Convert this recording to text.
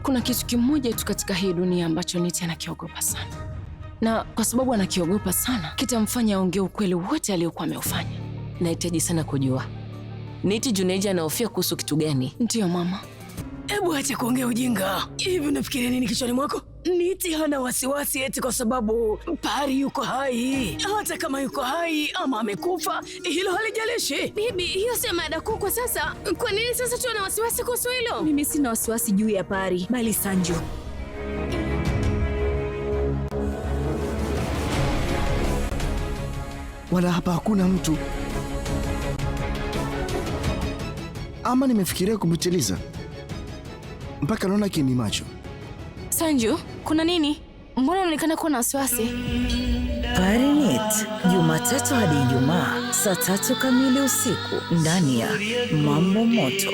Kuna kitu kimoja tu katika hii dunia ambacho Niti anakiogopa sana, na kwa sababu anakiogopa sana, kitamfanya aongee ukweli wote aliokuwa ameufanya. Nahitaji sana kujua Niti Juneja anahofia kuhusu kitu gani? Ndiyo mama. Hebu acha kuongea ujinga. Hivi unafikiria nini kichwani mwako? Niti hana wasiwasi eti kwa sababu Pari yuko hai. Hata kama yuko hai ama amekufa, hilo halijalishi. Bibi, hiyo sio mada kuu kwa sasa. Kwa nini sasa tuwe na wasiwasi kuhusu hilo? Mimi sina wasiwasi juu ya Pari, bali Sanju. Wala hapa hakuna mtu. Ama nimefikiria kupitiliza mpaka naona kini macho. Sanju, kuna nini? Mbona unaonekana kuwa na wasiwasi? PariNit, Jumatatu hadi Ijumaa saa 3 kamili usiku ndani ya Mambo Moto.